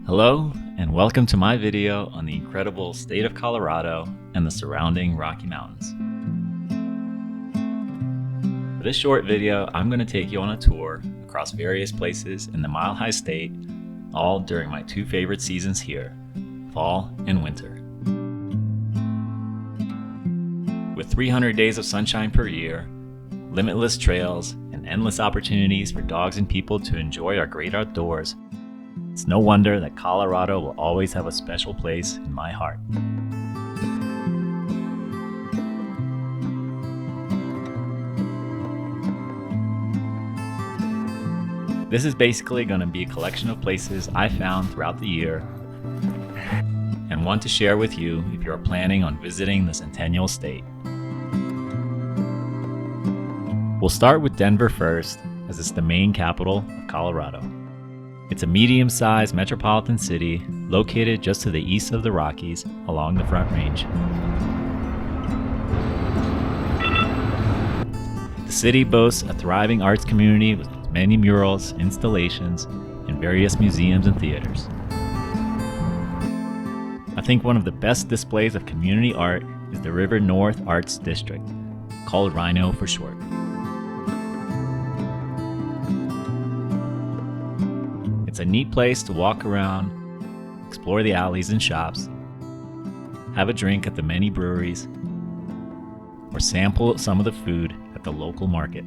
Hello, and welcome to my video on the incredible state of Colorado and the surrounding Rocky Mountains. For this short video, I'm going to take you on a tour across various places in the Mile High State, all during my two favorite seasons here, fall and winter. With 300 days of sunshine per year, limitless trails, and endless opportunities for dogs and people to enjoy our great outdoors, it's no wonder that Colorado will always have a special place in my heart. This is basically going to be a collection of places I found throughout the year and want to share with you if you are planning on visiting the Centennial State. We'll start with Denver first, as it's the main capital of Colorado. It's a medium-sized metropolitan city located just to the east of the Rockies along the Front Range. The city boasts a thriving arts community with many murals, installations, and various museums and theaters. I think one of the best displays of community art is the River North Arts District, called Rhino for short. It's a neat place to walk around, explore the alleys and shops, have a drink at the many breweries, or sample some of the food at the local market.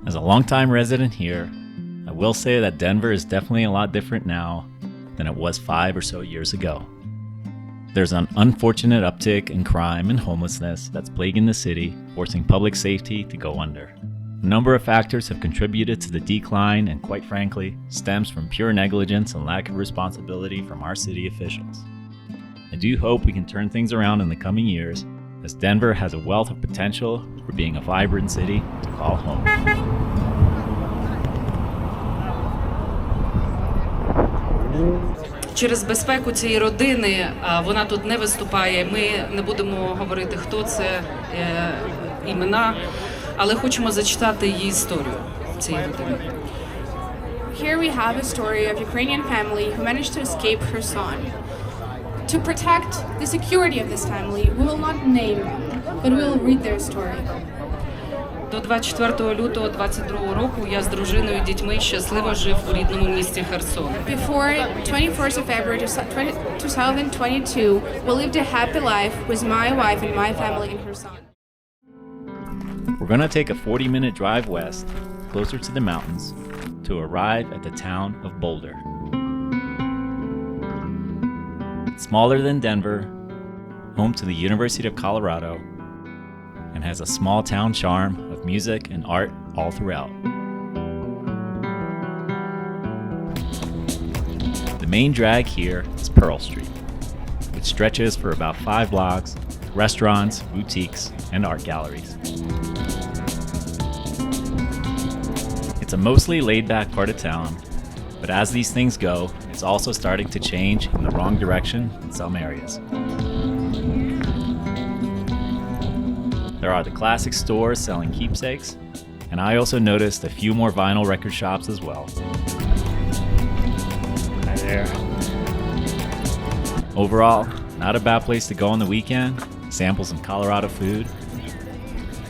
As a longtime resident here, I will say that Denver is definitely a lot different now than it was 5 or so years ago. There's an unfortunate uptick in crime and homelessness that's plaguing the city, forcing public safety to go under. A number of factors have contributed to the decline and, quite frankly, stems from pure negligence and lack of responsibility from our city officials. I do hope we can turn things around in the coming years, as Denver has a wealth of potential for being a vibrant city to call home. Через безпеку цієї родини вона тут не виступає. Ми не будемо говорити, хто це, імена, але хочемо зачитати її історію цієї родини. Here we have a story of a Ukrainian family who managed to escape Kherson. To protect the security of this family, we will not name them, but we will read their story. До 24 лютого 22 року я з дружиною і дітьми щасливо жив у рідному місті Херсон. Before 21st of February 2022, we lived a happy life with my wife and my family in Kherson. We're going to take a 40-minute drive west, closer to the mountains, to arrive at the town of Boulder. It's smaller than Denver, home to the University of Colorado, and has a small town charm of music and art all throughout. The main drag here is Pearl Street, which stretches for about 5 blocks, with restaurants, boutiques, and art galleries. It's a mostly laid-back part of town, but as these things go, it's also starting to change in the wrong direction in some areas. There are the classic stores selling keepsakes, and I also noticed a few more vinyl record shops as well. Hi there. Overall, not a bad place to go on the weekend, sample some Colorado food,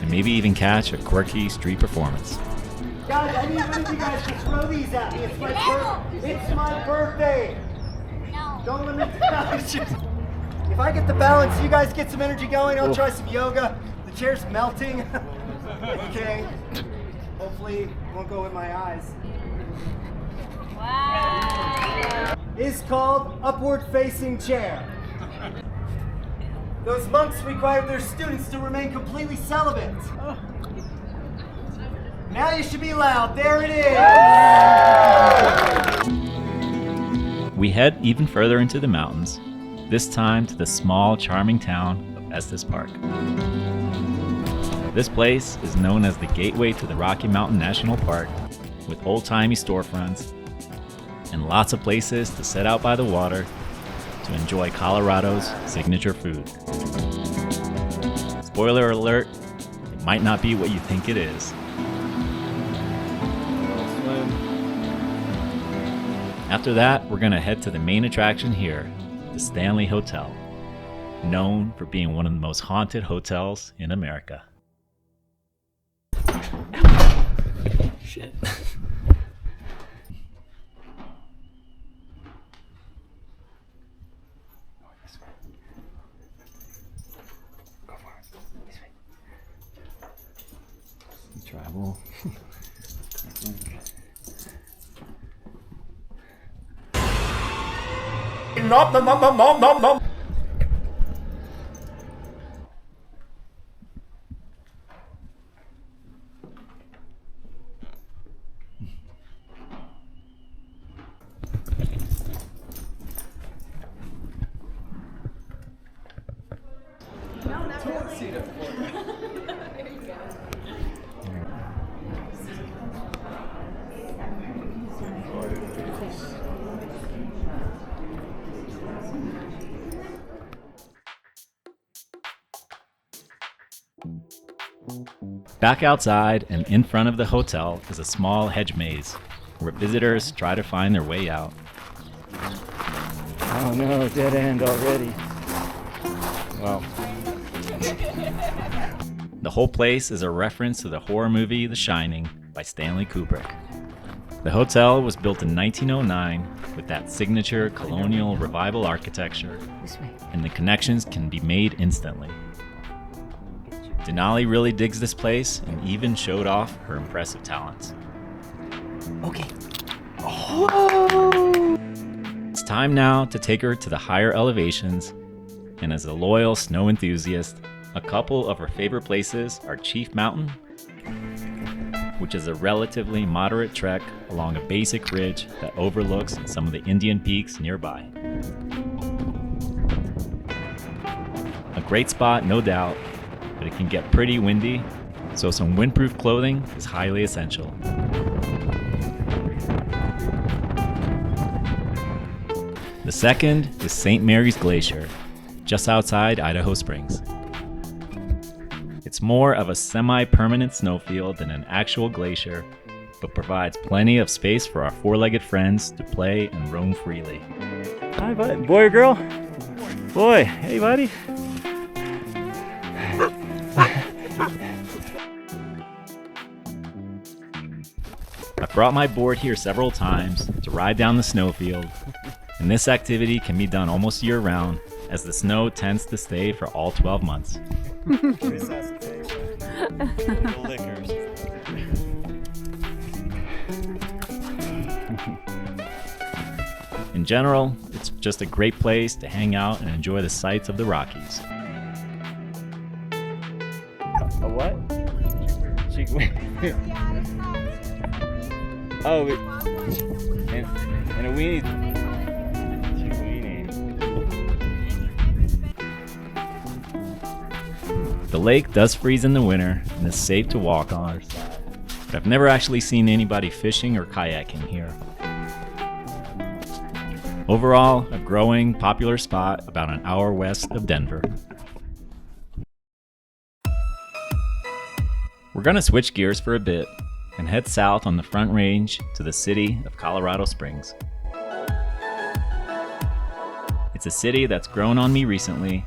and maybe even catch a quirky street performance. Guys, I need one of you guys to throw these at me. It's my birthday. No. Don't let me down. If I get the balance, you guys get some energy going. I'll try some yoga. The chair's melting. Okay. Hopefully it won't go in my eyes. Wow. It's called upward facing chair. Those monks required their students to remain completely celibate. Now you should be loud. There it is. We head even further into the mountains, this time to the small, charming town of Estes Park. This place is known as the gateway to the Rocky Mountain National Park, with old-timey storefronts and lots of places to sit out by the water to enjoy Colorado's signature food. Spoiler alert, it might not be what you think it is. After that, we're gonna head to the main attraction here, the Stanley Hotel, known for being one of the most haunted hotels in America. Shit. Travel. No. Back outside and in front of the hotel is a small hedge maze where visitors try to find their way out. Oh no, dead end already. Well, The whole place is a reference to the horror movie The Shining by Stanley Kubrick. The hotel was built in 1909 with that signature colonial revival architecture, and the connections can be made instantly. Denali really digs this place and even showed off her impressive talents. okay. It's time now to take her to the higher elevations, and as a loyal snow enthusiast, a couple of her favorite places are Chief Mountain, which is a relatively moderate trek along a basic ridge that overlooks some of the Indian peaks nearby. A great spot, no doubt, but it can get pretty windy, so some windproof clothing is highly essential. The second is St. Mary's Glacier, just outside Idaho Springs. It's more of a semi-permanent snowfield than an actual glacier, but provides plenty of space for our four-legged friends to play and roam freely. Hi, bud. Boy or girl? Boy. Hey, buddy. I've brought my board here several times to ride down the snowfield, and this activity can be done almost year-round, as the snow tends to stay for all 12 months. In general, it's just a great place to hang out and enjoy the sights of the Rockies. A what? Oh, and a weenie. The lake does freeze in the winter and is safe to walk on, but I've never actually seen anybody fishing or kayaking here. Overall, a growing, popular spot about an hour west of Denver. We're gonna switch gears for a bit and head south on the Front Range to the city of Colorado Springs. It's a city that's grown on me recently,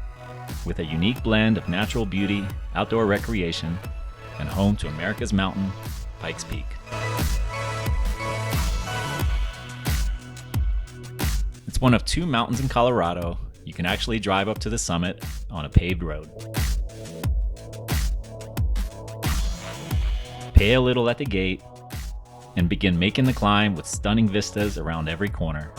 with a unique blend of natural beauty, outdoor recreation, and home to America's mountain, Pikes Peak. It's one of two mountains in Colorado. You can actually drive up to the summit on a paved road. Pay a little at the gate and begin making the climb with stunning vistas around every corner.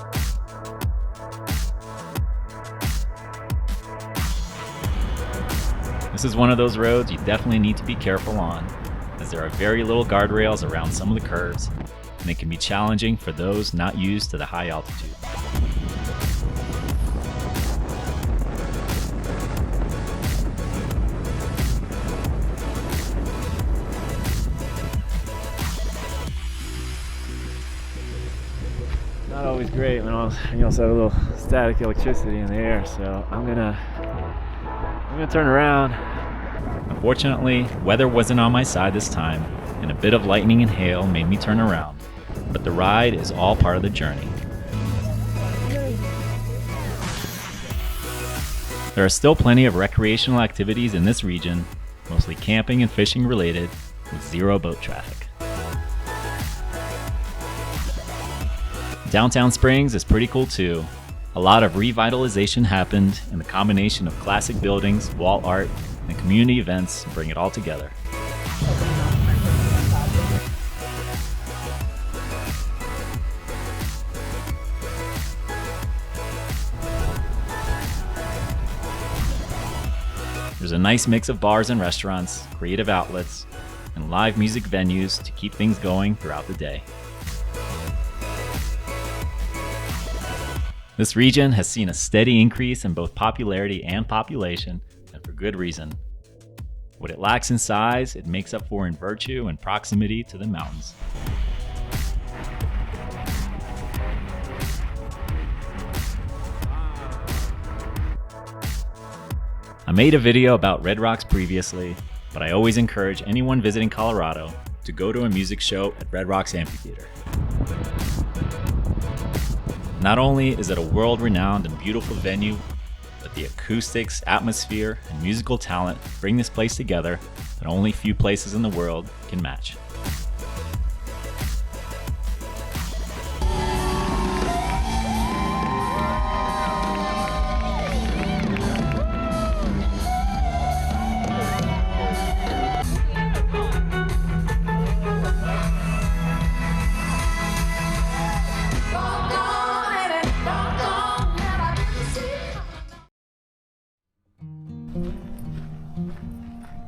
This is one of those roads you definitely need to be careful on, as there are very little guardrails around some of the curves, and it can be challenging for those not used to the high altitude. Not always great when you also have a little static electricity in the air, so I'm gonna turn around. Unfortunately, weather wasn't on my side this time, and a bit of lightning and hail made me turn around, but the ride is all part of the journey. There are still plenty of recreational activities in this region, mostly camping and fishing related, with zero boat traffic. Downtown Springs is pretty cool too. A lot of revitalization happened, and the combination of classic buildings, wall art, and community events bring it all together. There's a nice mix of bars and restaurants, creative outlets, and live music venues to keep things going throughout the day. This region has seen a steady increase in both popularity and population, and for good reason. What it lacks in size, it makes up for in virtue and proximity to the mountains. I made a video about Red Rocks previously, but I always encourage anyone visiting Colorado to go to a music show at Red Rocks Amphitheater. Not only is it a world-renowned and beautiful venue, but the acoustics, atmosphere, and musical talent bring this place together that only few places in the world can match.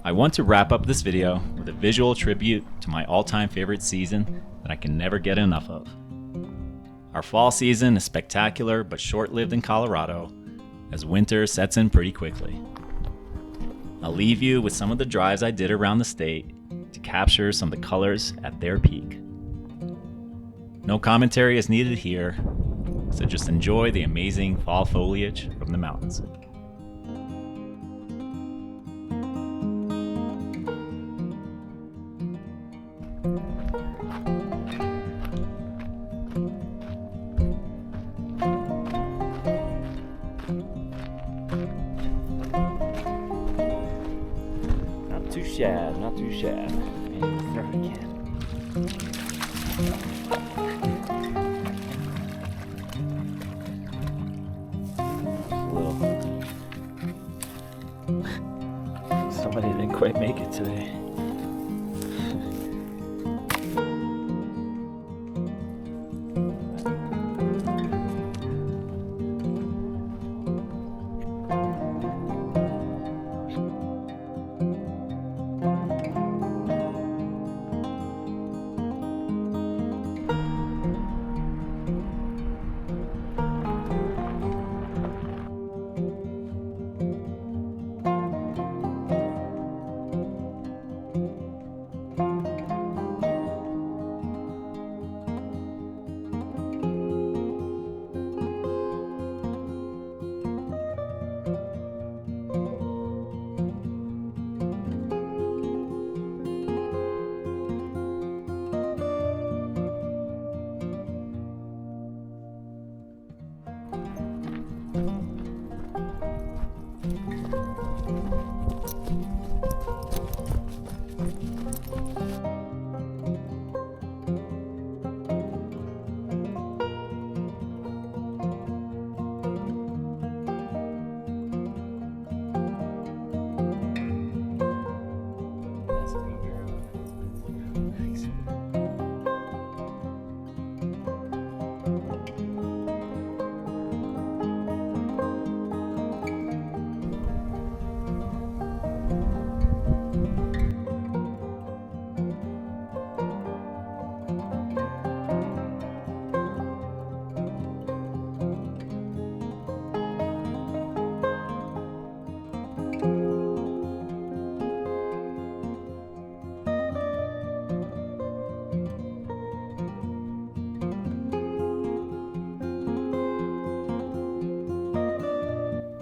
I want to wrap up this video with a visual tribute to my all-time favorite season that I can never get enough of. Our fall season is spectacular but short-lived in Colorado, as winter sets in pretty quickly. I'll leave you with some of the drives I did around the state to capture some of the colors at their peak. No commentary is needed here, so just enjoy the amazing fall foliage from the mountains. Not too shabby. And throw it again. Somebody didn't quite make it today.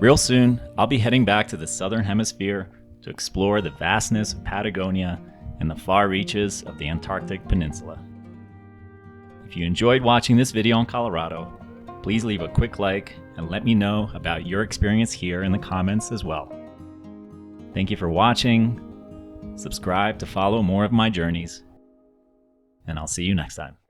Real soon, I'll be heading back to the Southern Hemisphere to explore the vastness of Patagonia and the far reaches of the Antarctic Peninsula. If you enjoyed watching this video on Colorado, Please leave a quick like and let me know about your experience here in the comments as well. Thank you for watching. Subscribe to follow more of my journeys, and I'll see you next time.